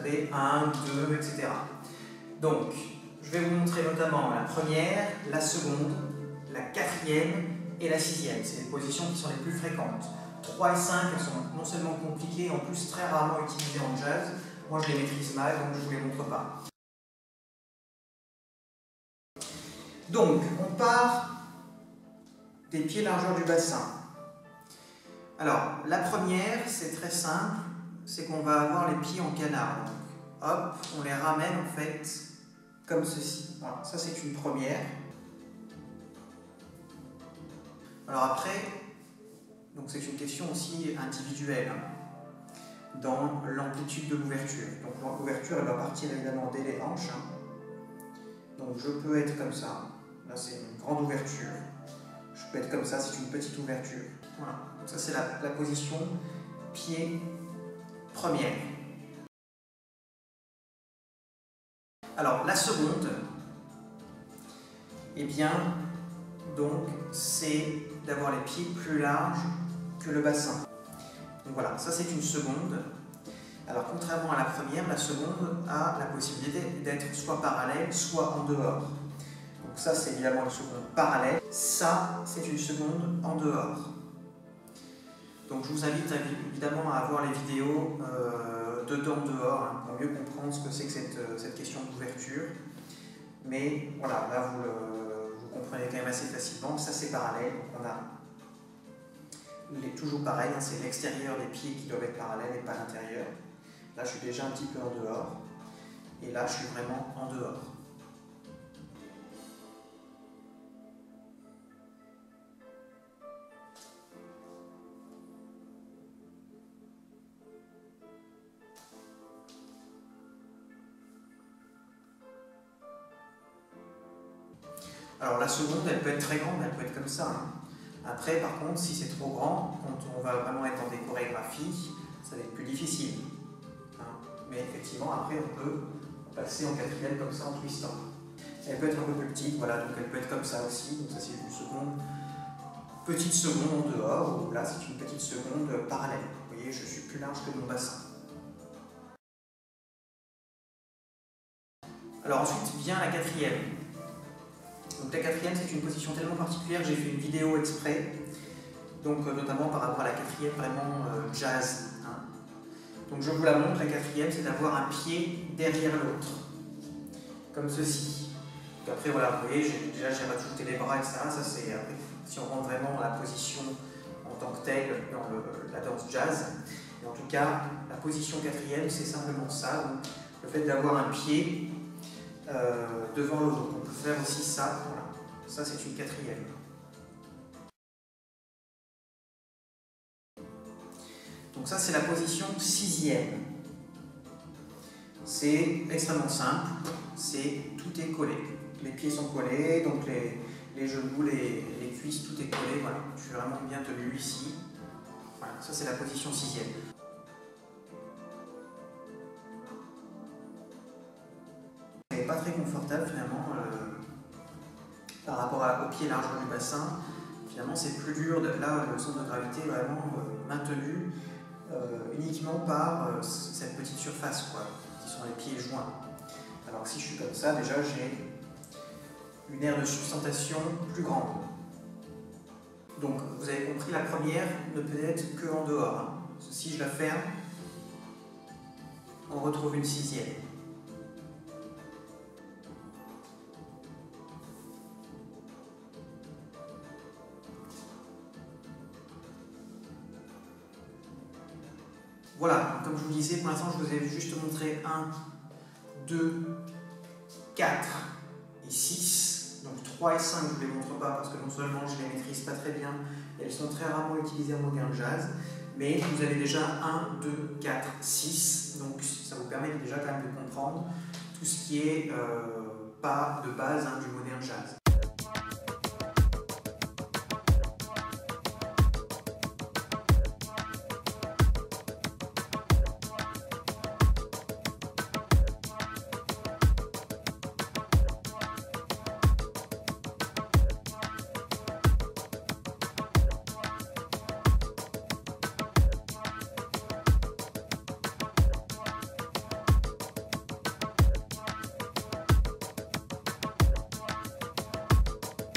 avez 1, 2, etc. Donc, je vais vous montrer notamment la première, la seconde, la quatrième et la sixième. C'est les positions qui sont les plus fréquentes. 3 et 5, elles sont non seulement compliquées, en plus très rarement utilisées en jazz. Moi, je les maîtrise mal, donc je ne vous les montre pas. Donc, on part des pieds largeur du bassin. Alors, la première, c'est très simple, c'est qu'on va avoir les pieds en canard. Donc, hop, on les ramène en fait comme ceci. Voilà, ça c'est une première. Alors après, donc c'est une question aussi individuelle dans l'amplitude de l'ouverture. Donc l'ouverture, elle va partir évidemment dès les hanches. Donc je peux être comme ça. Là c'est une grande ouverture. Je peux être comme ça, c'est une petite ouverture. Voilà. Donc ça c'est la position pied première. Alors la seconde, eh bien, donc c'est d'avoir les pieds plus larges que le bassin. Donc voilà, ça c'est une seconde. Alors contrairement à la première, la seconde a la possibilité d'être soit parallèle, soit en dehors. Donc ça c'est évidemment une seconde parallèle, ça c'est une seconde en dehors. Donc je vous invite évidemment à voir les vidéos dedans-dehors pour mieux comprendre ce que c'est que cette question d'ouverture. Mais voilà, là vous comprenez quand même assez facilement, ça c'est parallèle. Donc on a toujours pareil, c'est l'extérieur des pieds qui doivent être parallèles et pas l'intérieur. Là je suis déjà un petit peu en dehors, et là je suis vraiment en dehors. Alors la seconde, elle peut être très grande, elle peut être comme ça. Après, par contre, si c'est trop grand, quand on va vraiment être dans des chorégraphies, ça va être plus difficile. Mais effectivement, après, on peut passer en quatrième comme ça en twistant. Elle peut être un peu plus petite, voilà, donc elle peut être comme ça aussi. Donc ça, c'est une seconde, petite seconde en dehors, ou là, c'est une petite seconde parallèle. Vous voyez, je suis plus large que mon bassin. Alors ensuite vient la quatrième. Donc la quatrième, c'est une position tellement particulière que j'ai fait une vidéo exprès, donc notamment par rapport à la quatrième vraiment jazz. Donc je vous la montre, la quatrième, c'est d'avoir un pied derrière l'autre, comme ceci. Donc après, voilà, vous voyez, déjà j'ai rajouté les bras, etc. Ça c'est après, si on rentre vraiment dans la position en tant que telle dans la danse jazz. Et en tout cas, la position quatrième, c'est simplement ça, donc le fait d'avoir un pied devant l'autre. On peut faire aussi ça, voilà. Ça c'est une quatrième. Donc ça c'est la position sixième. C'est extrêmement simple, c'est tout est collé. Les pieds sont collés, donc les genoux, les cuisses, tout est collé, voilà. Je suis vraiment bien tenu ici. Voilà, ça c'est la position sixième. Pas très confortable finalement par rapport au pied largeur du bassin. Finalement c'est plus dur, là le centre de gravité est vraiment maintenu uniquement par cette petite surface quoi, qui sont les pieds joints. Alors si je suis comme ça, déjà j'ai une aire de sustentation plus grande. Donc vous avez compris, la première ne peut être que en dehors. Si je la ferme, on retrouve une sixième. Voilà, comme je vous disais, pour l'instant je vous ai juste montré 1, 2, 4 et 6. Donc 3 et 5 je ne vous les montre pas parce que non seulement je les maîtrise pas très bien, elles sont très rarement utilisées en modern jazz, mais vous avez déjà 1, 2, 4, 6. Donc ça vous permet déjà quand même de comprendre tout ce qui est pas de base du modern jazz.